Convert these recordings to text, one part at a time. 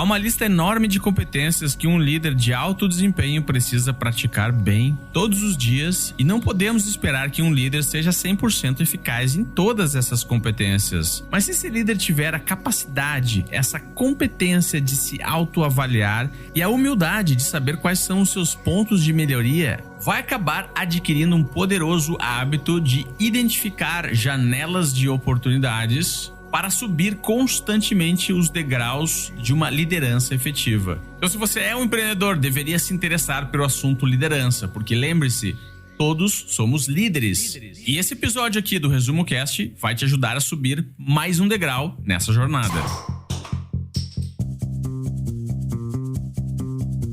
Há uma lista enorme de competências que um líder de alto desempenho precisa praticar bem todos os dias e não podemos esperar que um líder seja 100% eficaz em todas essas competências. Mas se esse líder tiver a capacidade, essa competência de se autoavaliar e a humildade de saber quais são os seus pontos de melhoria, vai acabar adquirindo um poderoso hábito de identificar janelas de oportunidades para subir constantemente os degraus de uma liderança efetiva. Então, se você é um empreendedor, deveria se interessar pelo assunto liderança, porque lembre-se, todos somos líderes. E esse episódio aqui do Resumo Cast vai te ajudar a subir mais um degrau nessa jornada.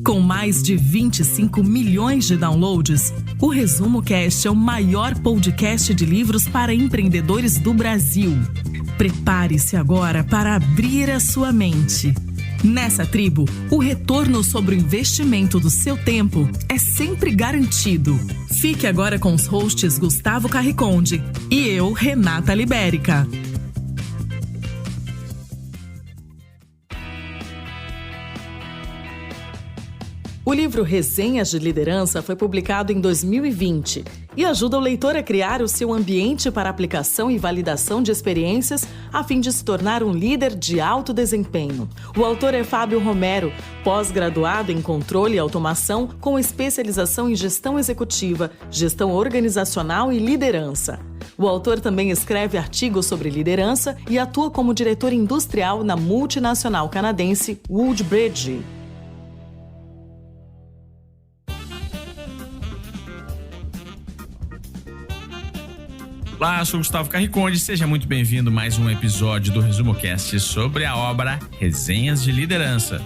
Com mais de 25 milhões de downloads, o Resumo Cast é o maior podcast de livros para empreendedores do Brasil. Prepare-se agora para abrir a sua mente. Nessa tribo, o retorno sobre o investimento do seu tempo é sempre garantido. Fique agora com os hosts Gustavo Carriconde e eu, Renata Libérica. O livro Resenhas de Liderança foi publicado em 2020 e ajuda o leitor a criar o seu ambiente para aplicação e validação de experiências a fim de se tornar um líder de alto desempenho. O autor é Fábio Romero, pós-graduado em Controle e Automação com especialização em Gestão Executiva, Gestão Organizacional e Liderança. O autor também escreve artigos sobre liderança e atua como diretor industrial na multinacional canadense Woodbridge. Olá, eu sou Gustavo Carriconde, seja muito bem-vindo a mais um episódio do Resumo Cast sobre a obra Resenhas de Liderança.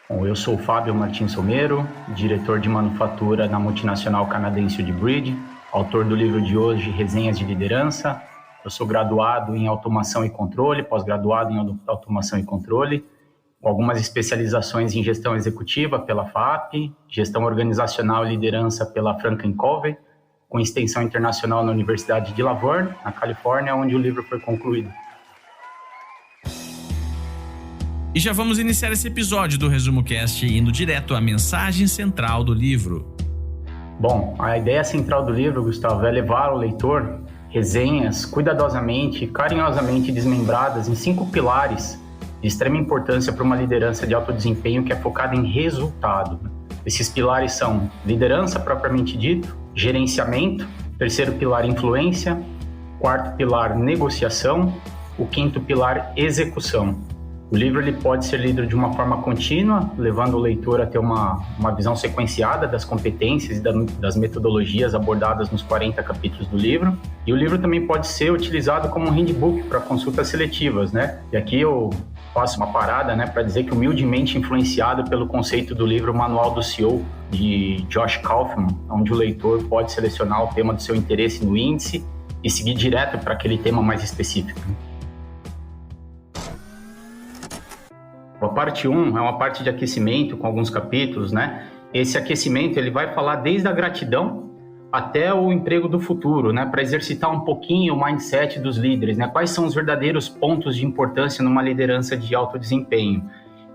Bom, eu sou o Fábio Martins Romero, diretor de manufatura na multinacional canadense Woodbridge, autor do livro de hoje Resenhas de Liderança. Eu sou graduado em Automação e Controle, pós-graduado em Automação e Controle, com algumas especializações em Gestão Executiva pela FAP, Gestão Organizacional e Liderança pela Franklin Covey, com extensão internacional na Universidade de La Verne, na Califórnia, onde o livro foi concluído. E já vamos iniciar esse episódio do Resumo Cast indo direto à mensagem central do livro. Bom, a ideia central do livro, Gustavo, é levar ao leitor resenhas cuidadosamente e carinhosamente desmembradas em 5 pilares de extrema importância para uma liderança de alto desempenho que é focada em resultado. Esses pilares são liderança propriamente dito, gerenciamento, terceiro pilar influência, quarto pilar negociação, o quinto pilar execução. O livro ele pode ser lido de uma forma contínua, levando o leitor a ter uma visão sequenciada das competências e das metodologias abordadas nos 40 capítulos do livro. E o livro também pode ser utilizado como um handbook para consultas seletivas, né? E aqui eu faço uma parada, né, para dizer que humildemente influenciado pelo conceito do livro Manual do CEO, de Josh Kaufman, onde o leitor pode selecionar o tema do seu interesse no índice e seguir direto para aquele tema mais específico. A parte 1 é uma parte de aquecimento com alguns capítulos, né? Esse aquecimento ele vai falar desde a gratidão até o emprego do futuro, né? Para exercitar um pouquinho o mindset dos líderes, né? Quais são os verdadeiros pontos de importância numa liderança de alto desempenho?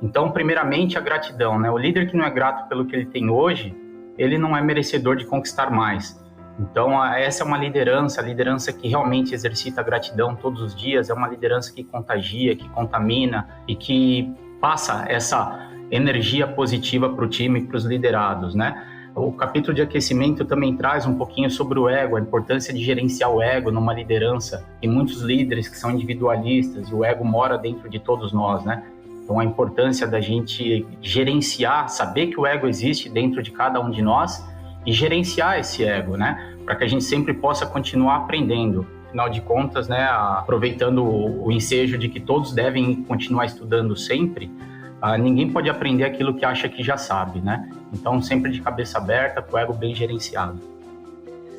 Então, primeiramente, a gratidão, né? O líder que não é grato pelo que ele tem hoje, ele não é merecedor de conquistar mais. Então, essa é uma liderança, a liderança que realmente exercita a gratidão todos os dias, é uma liderança que contagia, que contamina e que passa essa energia positiva para o time e para os liderados, né? O capítulo de aquecimento também traz um pouquinho sobre o ego, a importância de gerenciar o ego numa liderança. Tem muitos líderes que são individualistas e o ego mora dentro de todos nós, né? Então, a importância da gente gerenciar, saber que o ego existe dentro de cada um de nós e gerenciar esse ego, né? Para que a gente sempre possa continuar aprendendo. Afinal de contas, né, aproveitando o ensejo de que todos devem continuar estudando sempre, ninguém pode aprender aquilo que acha que já sabe, né? Então, sempre de cabeça aberta, com o ego bem gerenciado.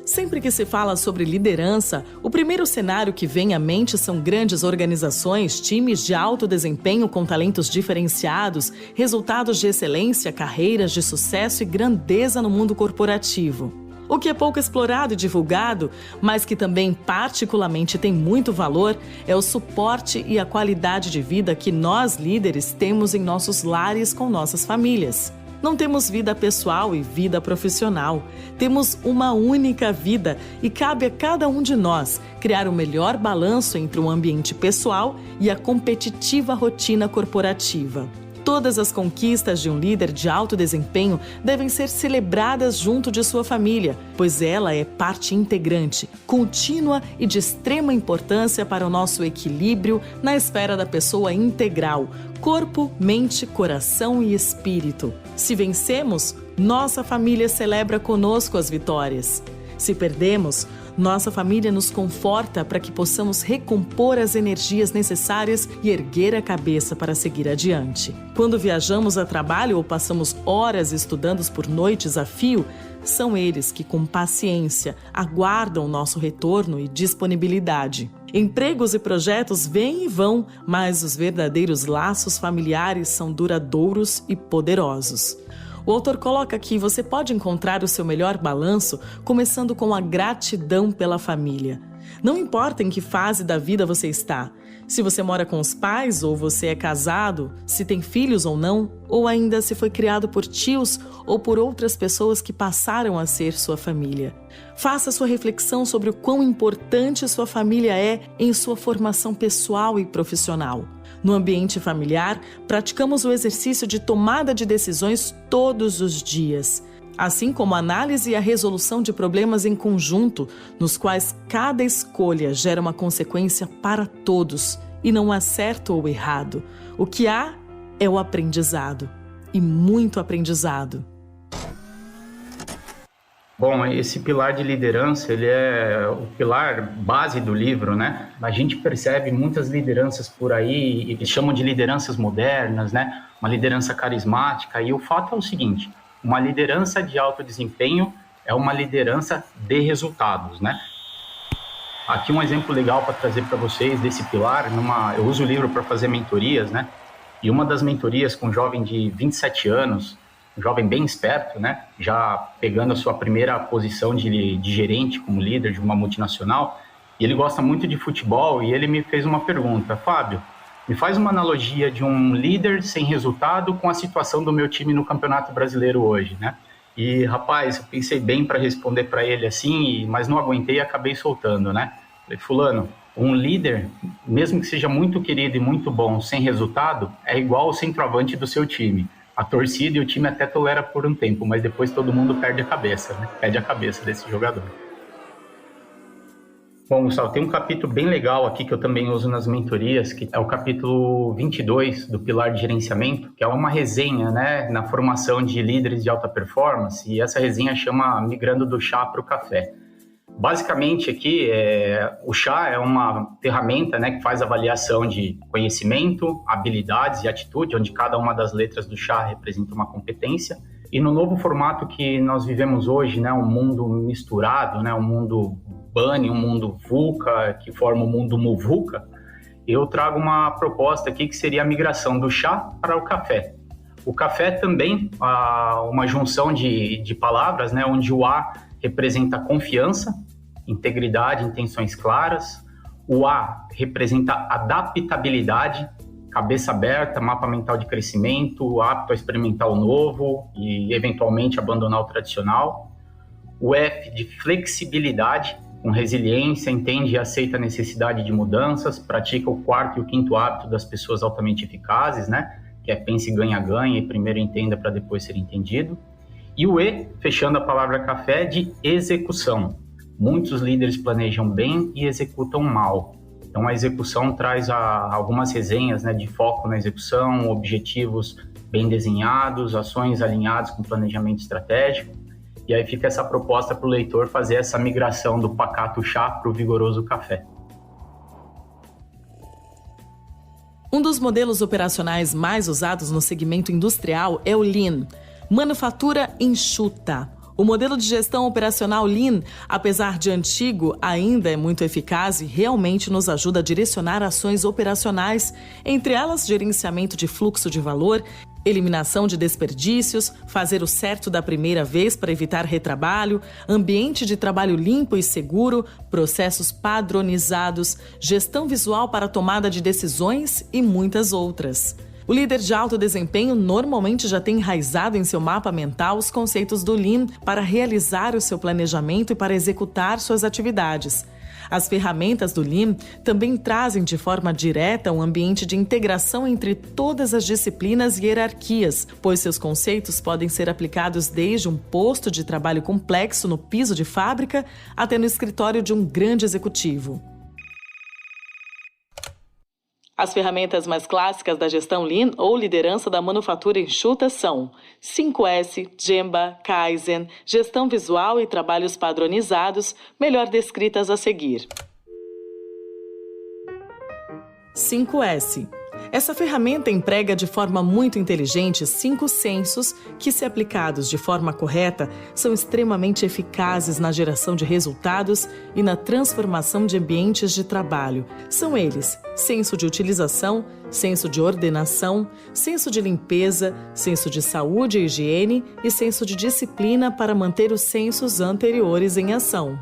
Sempre que se fala sobre liderança, o primeiro cenário que vem à mente são grandes organizações, times de alto desempenho com talentos diferenciados, resultados de excelência, carreiras de sucesso e grandeza no mundo corporativo. O que é pouco explorado e divulgado, mas que também particularmente tem muito valor, é o suporte e a qualidade de vida que nós, líderes, temos em nossos lares com nossas famílias. Não temos vida pessoal e vida profissional. Temos uma única vida e cabe a cada um de nós criar o melhor balanço entre o ambiente pessoal e a competitiva rotina corporativa. Todas as conquistas de um líder de alto desempenho devem ser celebradas junto de sua família, pois ela é parte integrante, contínua e de extrema importância para o nosso equilíbrio na esfera da pessoa integral, corpo, mente, coração e espírito. Se vencemos, nossa família celebra conosco as vitórias. Se perdemos, nossa família nos conforta para que possamos recompor as energias necessárias e erguer a cabeça para seguir adiante. Quando viajamos a trabalho ou passamos horas estudando por noites a fio, são eles que, com paciência, aguardam nosso retorno e disponibilidade. Empregos e projetos vêm e vão, mas os verdadeiros laços familiares são duradouros e poderosos. O autor coloca que você pode encontrar o seu melhor balanço começando com a gratidão pela família. Não importa em que fase da vida você está, se você mora com os pais ou você é casado, se tem filhos ou não, ou ainda se foi criado por tios ou por outras pessoas que passaram a ser sua família. Faça sua reflexão sobre o quão importante sua família é em sua formação pessoal e profissional. No ambiente familiar, praticamos o exercício de tomada de decisões todos os dias, assim como a análise e a resolução de problemas em conjunto, nos quais cada escolha gera uma consequência para todos, e não há certo ou errado. O que há é o aprendizado, e muito aprendizado. Bom, esse pilar de liderança, ele é o pilar base do livro, né? A gente percebe muitas lideranças por aí, eles chamam de lideranças modernas, né? Uma liderança carismática, e o fato é o seguinte: uma liderança de alto desempenho é uma liderança de resultados, né? Aqui um exemplo legal para trazer para vocês desse pilar, eu uso o livro para fazer mentorias, né? E uma das mentorias com um jovem de 27 anos, um jovem bem esperto, né? Já pegando a sua primeira posição de gerente como líder de uma multinacional, e ele gosta muito de futebol, e ele me fez uma pergunta: Fábio, me faz uma analogia de um líder sem resultado com a situação do meu time no Campeonato Brasileiro hoje, né? E, rapaz, eu pensei bem para responder para ele assim, mas não aguentei e acabei soltando, né? Falei: fulano, um líder, mesmo que seja muito querido e muito bom, sem resultado, é igual ao centroavante do seu time. A torcida e o time até tolera por um tempo, mas depois todo mundo perde a cabeça, né? Perde a cabeça desse jogador. Bom, Gustavo, tem um capítulo bem legal aqui que eu também uso nas mentorias, que é o capítulo 22 do Pilar de Gerenciamento, que é uma resenha, né, na formação de líderes de alta performance, e essa resenha chama Migrando do Chá para o Café. Basicamente aqui, o chá é uma ferramenta, né, que faz avaliação de conhecimento, habilidades e atitude, onde cada uma das letras do chá representa uma competência. E no novo formato que nós vivemos hoje, né, um mundo misturado, né, um mundo Bunny, um mundo VUCA, que forma o mundo MUVUCA, eu trago uma proposta aqui que seria a migração do chá para o café. O café também, uma junção de palavras, né, onde o A representa confiança, integridade, intenções claras. O A representa adaptabilidade, cabeça aberta, mapa mental de crescimento, apto a experimentar o novo e, eventualmente, abandonar o tradicional. O F de flexibilidade, com resiliência, entende e aceita a necessidade de mudanças, pratica o quarto e o quinto hábito das pessoas altamente eficazes, né? Que é pense, ganha, e primeiro entenda para depois ser entendido. E o E, fechando a palavra café, de execução. Muitos líderes planejam bem e executam mal. Então, a execução traz algumas resenhas, né, de foco na execução, objetivos bem desenhados, ações alinhadas com planejamento estratégico. E aí fica essa proposta para o leitor fazer essa migração do pacato chá para o vigoroso café. Um dos modelos operacionais mais usados no segmento industrial é o Lean, manufatura enxuta. O modelo de gestão operacional Lean, apesar de antigo, ainda é muito eficaz e realmente nos ajuda a direcionar ações operacionais, entre elas gerenciamento de fluxo de valor Eliminação de desperdícios, fazer o certo da primeira vez para evitar retrabalho, ambiente de trabalho limpo e seguro, processos padronizados, gestão visual para tomada de decisões e muitas outras. O líder de alto desempenho normalmente já tem enraizado em seu mapa mental os conceitos do Lean para realizar o seu planejamento e para executar suas atividades. As ferramentas do Lean também trazem de forma direta um ambiente de integração entre todas as disciplinas e hierarquias, pois seus conceitos podem ser aplicados desde um posto de trabalho complexo no piso de fábrica até no escritório de um grande executivo. As ferramentas mais clássicas da gestão Lean ou liderança da manufatura enxuta são 5S, Gemba, Kaizen, gestão visual e trabalhos padronizados, melhor descritas a seguir. 5S. Essa ferramenta emprega de forma muito inteligente 5 sensos que, se aplicados de forma correta, são extremamente eficazes na geração de resultados e na transformação de ambientes de trabalho. São eles: senso de utilização, senso de ordenação, senso de limpeza, senso de saúde e higiene e senso de disciplina para manter os sensos anteriores em ação.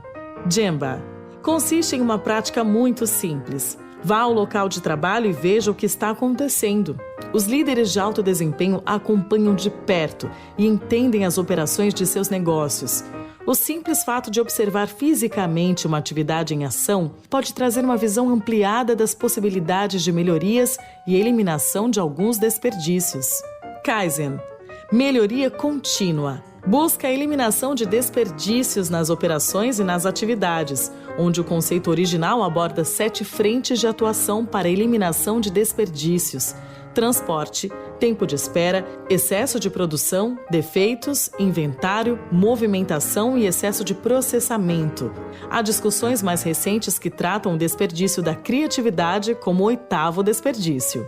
Gemba. Consiste em uma prática muito simples. Vá ao local de trabalho e veja o que está acontecendo. Os líderes de alto desempenho acompanham de perto e entendem as operações de seus negócios. O simples fato de observar fisicamente uma atividade em ação pode trazer uma visão ampliada das possibilidades de melhorias e eliminação de alguns desperdícios. Kaizen. Melhoria contínua. Busca a eliminação de desperdícios nas operações e nas atividades, onde o conceito original aborda 7 frentes de atuação para a eliminação de desperdícios: transporte, tempo de espera, excesso de produção, defeitos, inventário, movimentação e excesso de processamento. Há discussões mais recentes que tratam o desperdício da criatividade como o 8º desperdício.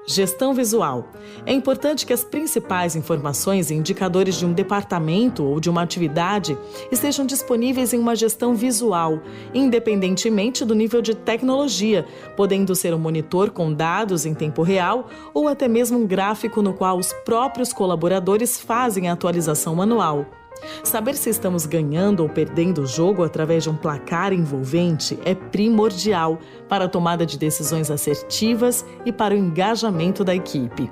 Gestão visual. É importante que as principais informações e indicadores de um departamento ou de uma atividade estejam disponíveis em uma gestão visual, independentemente do nível de tecnologia, podendo ser um monitor com dados em tempo real ou até mesmo um gráfico no qual os próprios colaboradores fazem a atualização manual. Saber se estamos ganhando ou perdendo o jogo através de um placar envolvente é primordial para a tomada de decisões assertivas e para o engajamento da equipe.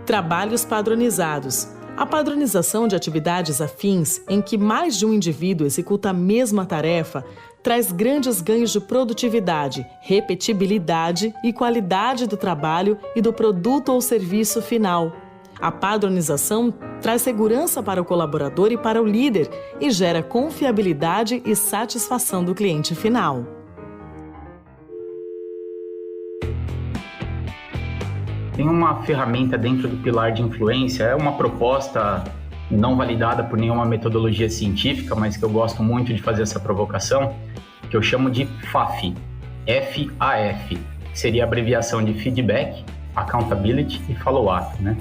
Trabalhos padronizados. A padronização de atividades afins em que mais de um indivíduo executa a mesma tarefa traz grandes ganhos de produtividade, repetibilidade e qualidade do trabalho e do produto ou serviço final. A padronização traz segurança para o colaborador e para o líder e gera confiabilidade e satisfação do cliente final. Tem uma ferramenta dentro do pilar de influência, é uma proposta não validada por nenhuma metodologia científica, mas que eu gosto muito de fazer essa provocação, que eu chamo de FAF, F-A-F, que seria a abreviação de Feedback, Accountability e Follow-up, né?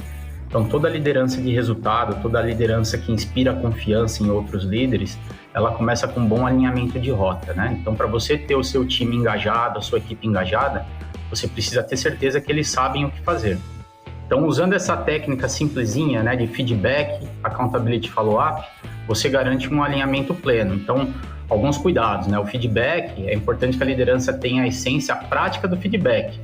Então, toda a liderança de resultado, toda a liderança que inspira confiança em outros líderes, ela começa com um bom alinhamento de rota, né? Então, para você ter o seu time engajado, a sua equipe engajada, você precisa ter certeza que eles sabem o que fazer. Então, usando essa técnica simplesinha, né, de feedback, accountability e follow-up, você garante um alinhamento pleno. Então, alguns cuidados, né? O feedback, é importante que a liderança tenha a essência, a prática do feedback.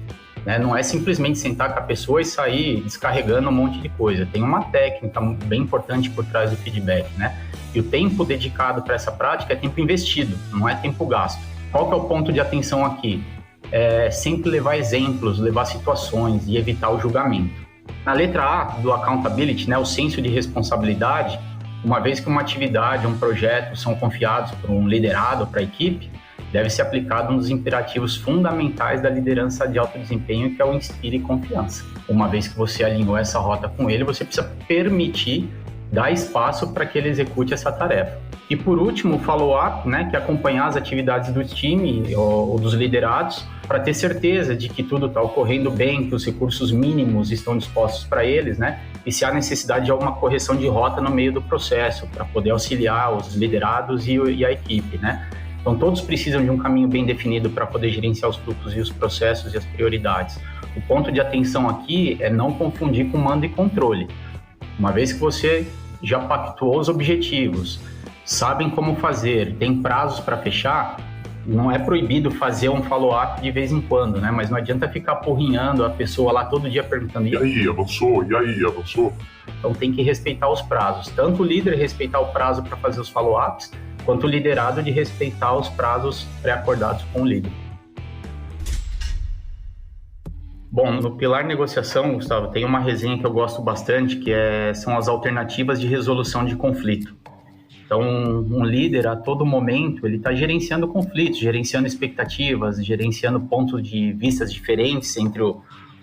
Não é simplesmente sentar com a pessoa e sair descarregando um monte de coisa. Tem uma técnica bem importante por trás do feedback, né? E o tempo dedicado para essa prática é tempo investido, não é tempo gasto. Qual que é o ponto de atenção aqui? É sempre levar exemplos, levar situações e evitar o julgamento. Na letra A do accountability, né, o senso de responsabilidade, uma vez que uma atividade, um projeto são confiados por um liderado para a equipe, deve ser aplicado um dos imperativos fundamentais da liderança de alto desempenho, que é o inspire confiança. Uma vez que você alinhou essa rota com ele, você precisa permitir, dar espaço para que ele execute essa tarefa. E por último, o follow-up, né, que é acompanhar as atividades do time ou dos liderados, para ter certeza de que tudo está ocorrendo bem, que os recursos mínimos estão dispostos para eles, né, e se há necessidade de alguma correção de rota no meio do processo, para poder auxiliar os liderados e a equipe, né. Então, todos precisam de um caminho bem definido para poder gerenciar os fluxos e os processos e as prioridades. O ponto de atenção aqui é não confundir com mando e controle. Uma vez que você já pactuou os objetivos, sabem como fazer, tem prazos para fechar, não é proibido fazer um follow-up de vez em quando, né? Mas não adianta ficar porrinhando a pessoa lá todo dia perguntando: e aí, avançou? E aí, avançou? Então tem que respeitar os prazos. Tanto o líder respeitar o prazo para fazer os follow-ups, quanto o liderado de respeitar os prazos pré-acordados com o líder. Bom, no pilar negociação, Gustavo, tem uma resenha que eu gosto bastante, que são as alternativas de resolução de conflito. Então, um líder, a todo momento, ele está gerenciando conflitos, gerenciando expectativas, gerenciando pontos de vistas diferentes entre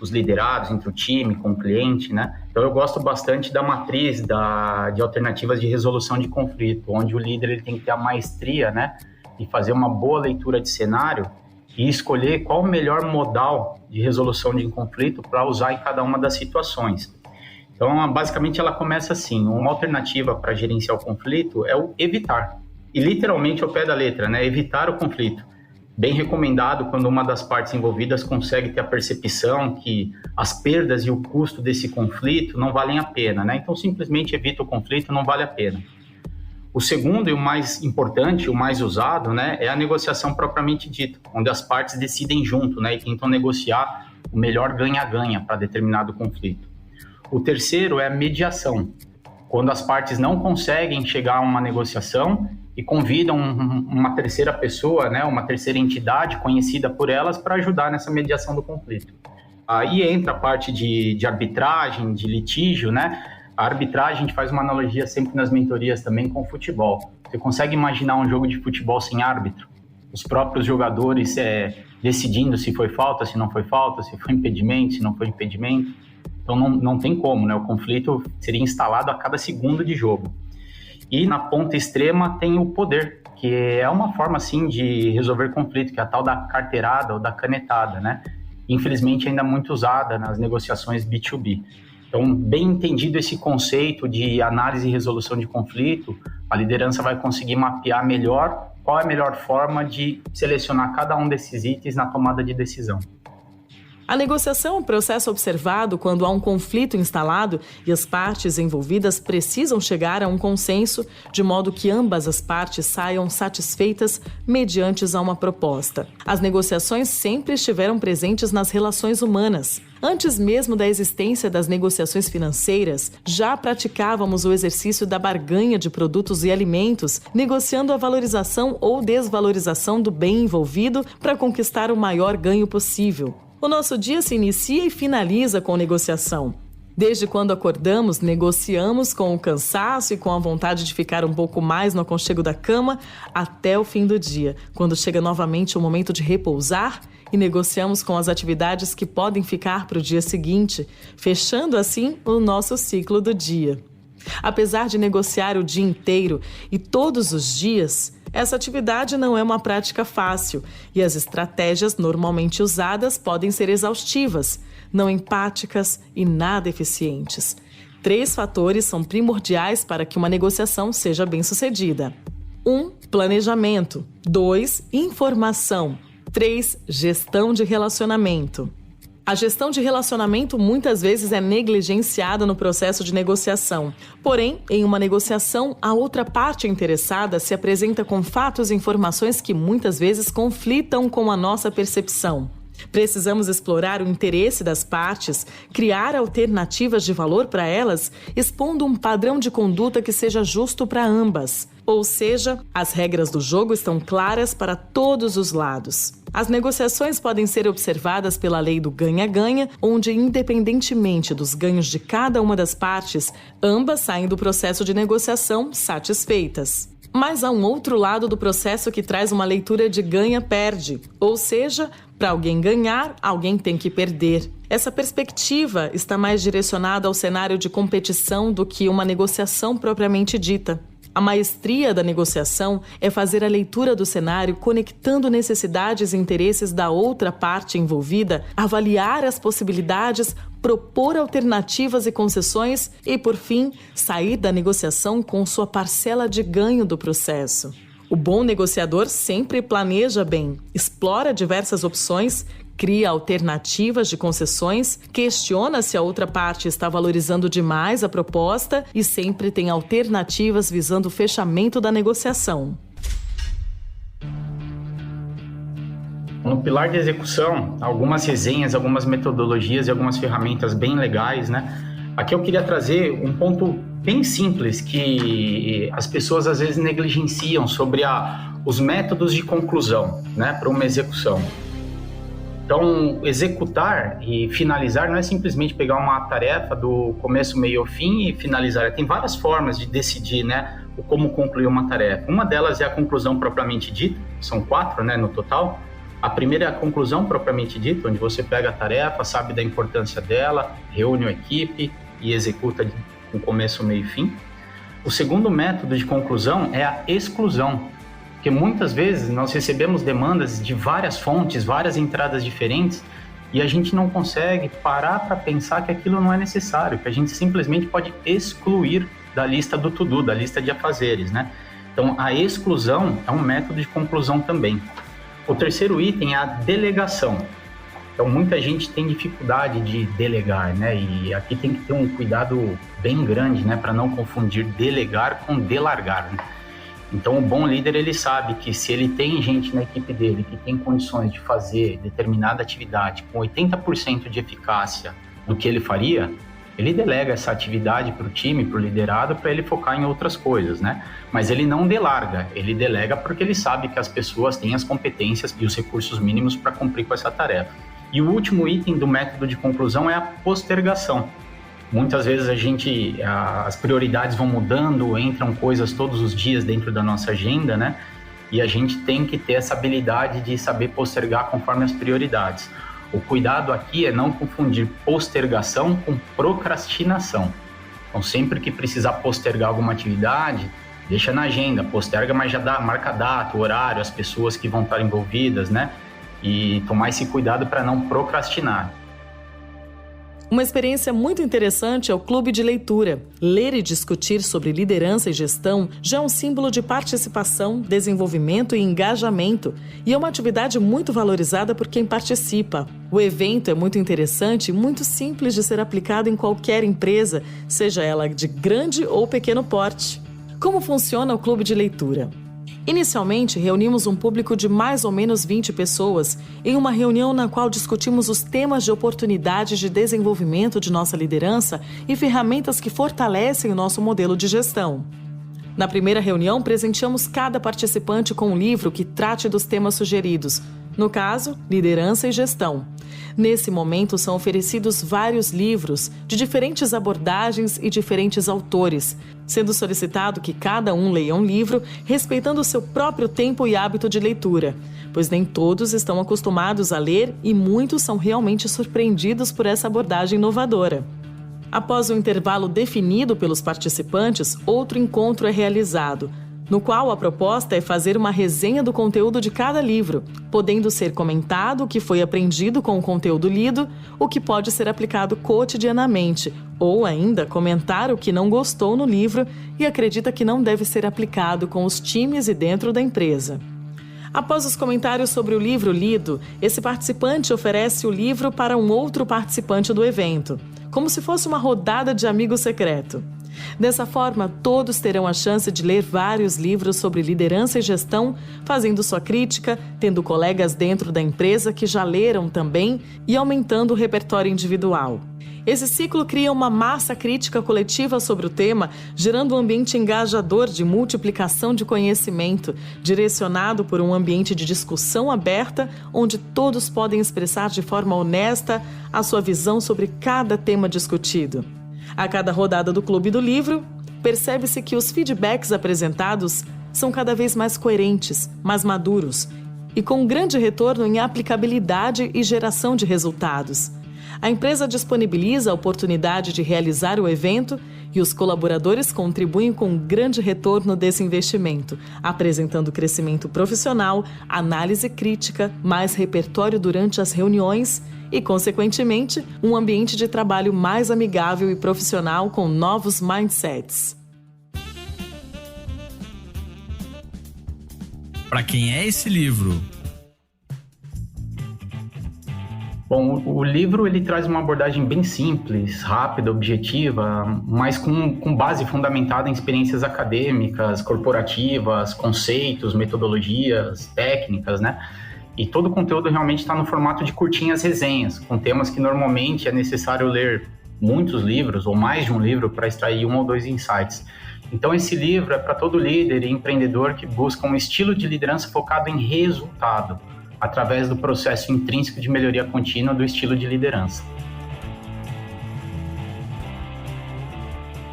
os liderados, entre o time, com o cliente, né? Então, eu gosto bastante da matriz de alternativas de resolução de conflito, onde o líder ele tem que ter a maestria, né, de fazer uma boa leitura de cenário e escolher qual o melhor modal de resolução de conflito para usar em cada uma das situações. Então, basicamente, ela começa assim: uma alternativa para gerenciar o conflito é o evitar. E literalmente ao pé da letra, né? Evitar o conflito. Bem recomendado quando uma das partes envolvidas consegue ter a percepção que as perdas e o custo desse conflito não valem a pena, né? Então, simplesmente evita o conflito, não vale a pena. O segundo e o mais importante, o mais usado, né, é a negociação propriamente dita, onde as partes decidem junto, né, e tentam negociar o melhor ganha-ganha para determinado conflito. O terceiro é a mediação, quando as partes não conseguem chegar a uma negociação e convidam uma terceira pessoa, né, uma terceira entidade conhecida por elas para ajudar nessa mediação do conflito. Aí entra a parte de arbitragem, de litígio, né? A arbitragem, a gente faz uma analogia sempre nas mentorias também com o futebol. Você consegue imaginar um jogo de futebol sem árbitro? Os próprios jogadores decidindo se foi falta, se não foi falta, se foi impedimento, se não foi impedimento. Então não tem como, né? O conflito seria instalado a cada segundo de jogo. E na ponta extrema tem o poder, que é uma forma assim de resolver conflito, que é a tal da carteirada ou da canetada, né? Infelizmente ainda muito usada nas negociações B2B. Então, bem entendido esse conceito de análise e resolução de conflito, a liderança vai conseguir mapear melhor qual é a melhor forma de selecionar cada um desses itens na tomada de decisão. A negociação é um processo observado quando há um conflito instalado e as partes envolvidas precisam chegar a um consenso, de modo que ambas as partes saiam satisfeitas mediante a uma proposta. As negociações sempre estiveram presentes nas relações humanas. Antes mesmo da existência das negociações financeiras, já praticávamos o exercício da barganha de produtos e alimentos, negociando a valorização ou desvalorização do bem envolvido para conquistar o maior ganho possível. O nosso dia se inicia e finaliza com negociação. Desde quando acordamos, negociamos com o cansaço e com a vontade de ficar um pouco mais no aconchego da cama, até o fim do dia, quando chega novamente o momento de repousar e negociamos com as atividades que podem ficar para o dia seguinte, fechando assim o nosso ciclo do dia. Apesar de negociar o dia inteiro e todos os dias, essa atividade não é uma prática fácil e as estratégias normalmente usadas podem ser exaustivas, não empáticas e nada eficientes. 3 fatores são primordiais para que uma negociação seja bem-sucedida. 1. Planejamento. 2. Informação. 3. Gestão de relacionamento. A gestão de relacionamento muitas vezes é negligenciada no processo de negociação. Porém, em uma negociação, a outra parte interessada se apresenta com fatos e informações que muitas vezes conflitam com a nossa percepção. Precisamos explorar o interesse das partes, criar alternativas de valor para elas, expondo um padrão de conduta que seja justo para ambas. Ou seja, as regras do jogo estão claras para todos os lados. As negociações podem ser observadas pela lei do ganha-ganha, onde, independentemente dos ganhos de cada uma das partes, ambas saem do processo de negociação satisfeitas. Mas há um outro lado do processo que traz uma leitura de ganha-perde, ou seja, para alguém ganhar, alguém tem que perder. Essa perspectiva está mais direcionada ao cenário de competição do que uma negociação propriamente dita. A maestria da negociação é fazer a leitura do cenário conectando necessidades e interesses da outra parte envolvida, avaliar as possibilidades, propor alternativas e concessões e, por fim, sair da negociação com sua parcela de ganho do processo. O bom negociador sempre planeja bem, explora diversas opções, cria alternativas de concessões, questiona se a outra parte está valorizando demais a proposta e sempre tem alternativas visando o fechamento da negociação. No pilar de execução, algumas resenhas, algumas metodologias e algumas ferramentas bem legais, né? Aqui eu queria trazer um ponto bem simples que as pessoas às vezes negligenciam sobre os métodos de conclusão, né, para uma execução. Então, executar e finalizar não é simplesmente pegar uma tarefa do começo, meio ao fim e finalizar. Tem várias formas de decidir, né, como concluir uma tarefa. Uma delas é a conclusão propriamente dita, são 4, né, no total. A primeira é a conclusão propriamente dita, onde você pega a tarefa, sabe da importância dela, reúne a equipe e executa com começo, meio e fim. O segundo método de conclusão é a exclusão, porque muitas vezes nós recebemos demandas de várias fontes, várias entradas diferentes, e a gente não consegue parar para pensar que aquilo não é necessário, que a gente simplesmente pode excluir da lista do to-do, da lista de afazeres, né? Então, a exclusão é um método de conclusão também. O terceiro item é a delegação. Então, muita gente tem dificuldade de delegar, né? E aqui tem que ter um cuidado bem grande, né? Para não confundir delegar com delargar, né? Então, o bom líder, ele sabe que se ele tem gente na equipe dele que tem condições de fazer determinada atividade com 80% de eficácia do que ele faria, ele delega essa atividade para o time, para o liderado, para ele focar em outras coisas, né? Mas ele não delarga, ele delega porque ele sabe que as pessoas têm as competências e os recursos mínimos para cumprir com essa tarefa. E o último item do método de conclusão é a postergação. Muitas vezes as prioridades vão mudando, entram coisas todos os dias dentro da nossa agenda, né? E a gente tem que ter essa habilidade de saber postergar conforme as prioridades. O cuidado aqui é não confundir postergação com procrastinação. Então, sempre que precisar postergar alguma atividade, deixa na agenda, posterga, mas já marca a data, o horário, as pessoas que vão estar envolvidas, né? E tomar esse cuidado para não procrastinar. Uma experiência muito interessante é o clube de leitura. Ler e discutir sobre liderança e gestão já é um símbolo de participação, desenvolvimento e engajamento, e é uma atividade muito valorizada por quem participa. O evento é muito interessante e muito simples de ser aplicado em qualquer empresa, seja ela de grande ou pequeno porte. Como funciona o clube de leitura? Inicialmente, reunimos um público de mais ou menos 20 pessoas em uma reunião na qual discutimos os temas de oportunidades de desenvolvimento de nossa liderança e ferramentas que fortalecem o nosso modelo de gestão. Na primeira reunião, presenteamos cada participante com um livro que trate dos temas sugeridos, no caso, liderança e gestão. Nesse momento, são oferecidos vários livros de diferentes abordagens e diferentes autores, sendo solicitado que cada um leia um livro respeitando o seu próprio tempo e hábito de leitura, pois nem todos estão acostumados a ler e muitos são realmente surpreendidos por essa abordagem inovadora. Após um intervalo definido pelos participantes, outro encontro é realizado, no qual a proposta é fazer uma resenha do conteúdo de cada livro, podendo ser comentado o que foi aprendido com o conteúdo lido, o que pode ser aplicado cotidianamente, ou ainda comentar o que não gostou no livro e acredita que não deve ser aplicado com os times e dentro da empresa. Após os comentários sobre o livro lido, esse participante oferece o livro para um outro participante do evento, como se fosse uma rodada de amigo secreto. Dessa forma, todos terão a chance de ler vários livros sobre liderança e gestão, fazendo sua crítica, tendo colegas dentro da empresa que já leram também e aumentando o repertório individual. Esse ciclo cria uma massa crítica coletiva sobre o tema, gerando um ambiente engajador de multiplicação de conhecimento, direcionado por um ambiente de discussão aberta, onde todos podem expressar de forma honesta a sua visão sobre cada tema discutido. A cada rodada do Clube do Livro, percebe-se que os feedbacks apresentados são cada vez mais coerentes, mais maduros e com grande retorno em aplicabilidade e geração de resultados. A empresa disponibiliza a oportunidade de realizar o evento e os colaboradores contribuem com grande retorno desse investimento, apresentando crescimento profissional, análise crítica, mais repertório durante as reuniões e, consequentemente, um ambiente de trabalho mais amigável e profissional com novos mindsets. Para quem é esse livro? Bom, o livro ele traz uma abordagem bem simples, rápida, objetiva, mas com base fundamentada em experiências acadêmicas, corporativas, conceitos, metodologias, técnicas, né? E todo o conteúdo realmente está no formato de curtinhas resenhas, com temas que normalmente é necessário ler muitos livros ou mais de um livro para extrair 1 ou 2 insights. Então esse livro é para todo líder e empreendedor que busca um estilo de liderança focado em resultado, através do processo intrínseco de melhoria contínua do estilo de liderança.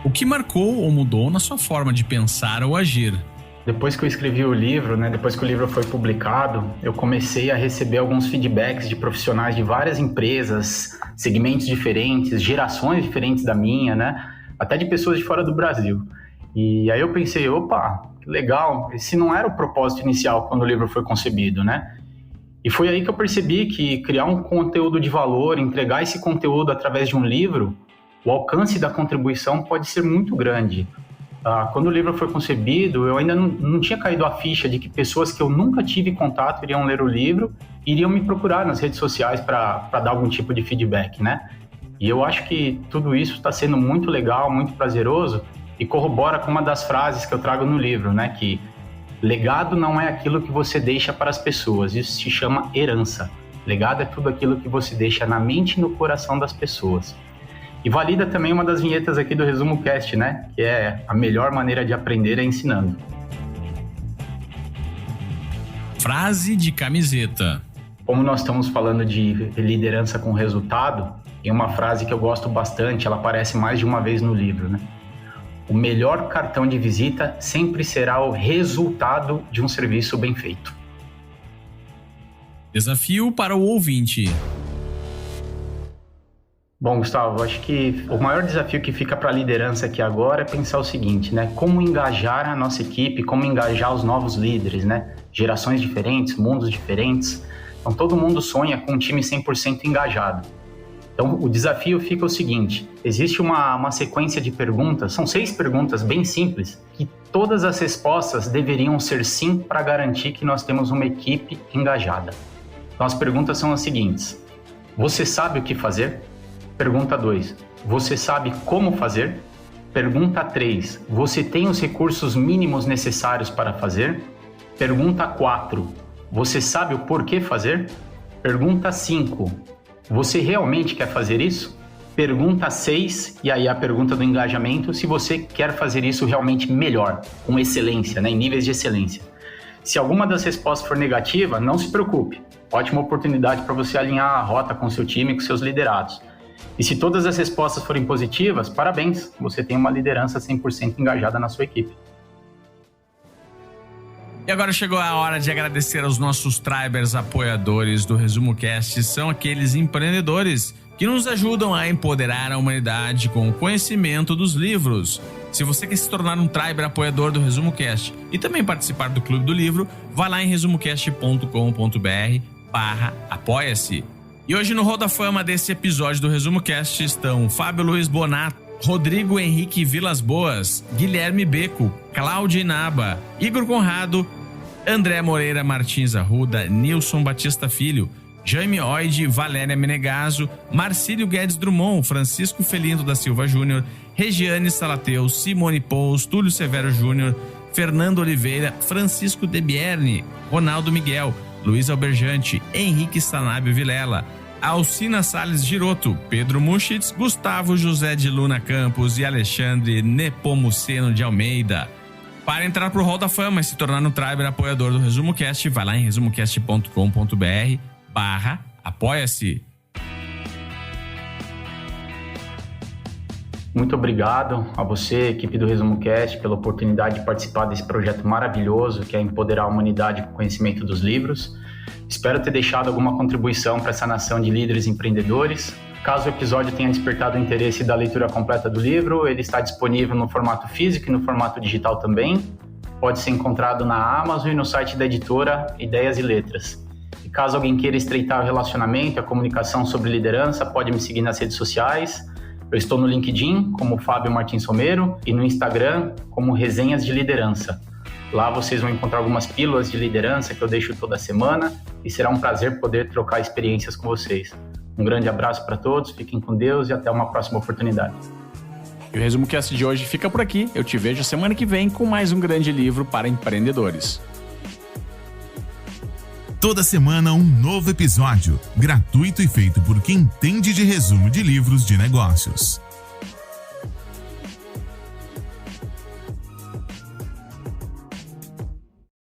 O que marcou ou mudou na sua forma de pensar ou agir? Depois que eu escrevi o livro, depois que o livro foi publicado, eu comecei a receber alguns feedbacks de profissionais de várias empresas, segmentos diferentes, gerações diferentes da minha, até de pessoas de fora do Brasil. E aí eu pensei, opa, que legal, esse não era o propósito inicial quando o livro foi concebido, E foi aí que eu percebi que criar um conteúdo de valor, entregar esse conteúdo através de um livro, o alcance da contribuição pode ser muito grande. Quando o livro foi concebido, eu ainda não tinha caído a ficha de que pessoas que eu nunca tive contato iriam ler o livro e iriam me procurar nas redes sociais para dar algum tipo de feedback, E eu acho que tudo isso está sendo muito legal, muito prazeroso e corrobora com uma das frases que eu trago no livro, que legado não é aquilo que você deixa para as pessoas, isso se chama herança. Legado é tudo aquilo que você deixa na mente e no coração das pessoas. E valida também uma das vinhetas aqui do Resumo Cast, que é a melhor maneira de aprender é ensinando. Frase de camiseta. Como nós estamos falando de liderança com resultado, tem uma frase que eu gosto bastante, ela aparece mais de uma vez no livro, O melhor cartão de visita sempre será o resultado de um serviço bem feito. Desafio para o ouvinte. Bom, Gustavo, acho que o maior desafio que fica para a liderança aqui agora é pensar o seguinte, Como engajar a nossa equipe, como engajar os novos líderes, Gerações diferentes, mundos diferentes. Então, todo mundo sonha com um time 100% engajado. Então, o desafio fica o seguinte, existe uma sequência de perguntas, são 6 perguntas bem simples, que todas as respostas deveriam ser sim para garantir que nós temos uma equipe engajada. Então, as perguntas são as seguintes: você sabe o que fazer? Pergunta 2, você sabe como fazer? Pergunta 3, você tem os recursos mínimos necessários para fazer? Pergunta 4, você sabe o porquê fazer? Pergunta 5, você realmente quer fazer isso? Pergunta 6, e aí a pergunta do engajamento, se você quer fazer isso realmente melhor, com excelência, em níveis de excelência. Se alguma das respostas for negativa, não se preocupe. Ótima oportunidade para você alinhar a rota com seu time e com seus liderados. E se todas as respostas forem positivas, parabéns, você tem uma liderança 100% engajada na sua equipe. E agora chegou a hora de agradecer aos nossos Tribers apoiadores do Resumo Cast. São aqueles empreendedores que nos ajudam a empoderar a humanidade com o conhecimento dos livros. Se você quer se tornar um Triber apoiador do Resumo Cast e também participar do Clube do Livro, vá lá em resumocast.com.br/apoia-se. E hoje no Hall da Fama desse episódio do Resumo Cast estão Fábio Luiz Bonato, Rodrigo Henrique Vilas Boas, Guilherme Beco, Cláudia Inaba, Igor Conrado, André Moreira Martins Arruda, Nilson Batista Filho, Jaime Oide, Valéria Menegaso, Marcílio Guedes Drummond, Francisco Felindo da Silva Júnior, Regiane Salateu, Simone Pous, Túlio Severo Júnior, Fernando Oliveira, Francisco Debierne, Ronaldo Miguel, Luiz Alberjante, Henrique Sanabio Vilela, Alcina Salles Giroto, Pedro Muschitz, Gustavo José de Luna Campos e Alexandre Nepomuceno de Almeida. Para entrar pro Hall da Fama e se tornar um Triber apoiador do Resumo Cast, vai lá em resumocast.com.br/apoia-se. Muito obrigado a você, equipe do Resumo Cast, pela oportunidade de participar desse projeto maravilhoso que é empoderar a humanidade com o conhecimento dos livros. Espero ter deixado alguma contribuição para essa nação de líderes empreendedores. Caso o episódio tenha despertado o interesse da leitura completa do livro, ele está disponível no formato físico e no formato digital também. Pode ser encontrado na Amazon e no site da editora Ideias e Letras. E caso alguém queira estreitar o relacionamento, a comunicação sobre liderança, pode me seguir nas redes sociais. Eu estou no LinkedIn como Fábio Martins Romero e no Instagram como Resenhas de Liderança. Lá vocês vão encontrar algumas pílulas de liderança que eu deixo toda semana e será um prazer poder trocar experiências com vocês. Um grande abraço para todos, fiquem com Deus e até uma próxima oportunidade. E o Resumo Cast de hoje fica por aqui. Eu te vejo semana que vem com mais um grande livro para empreendedores. Toda semana um novo episódio, gratuito e feito por quem entende de resumo de livros de negócios.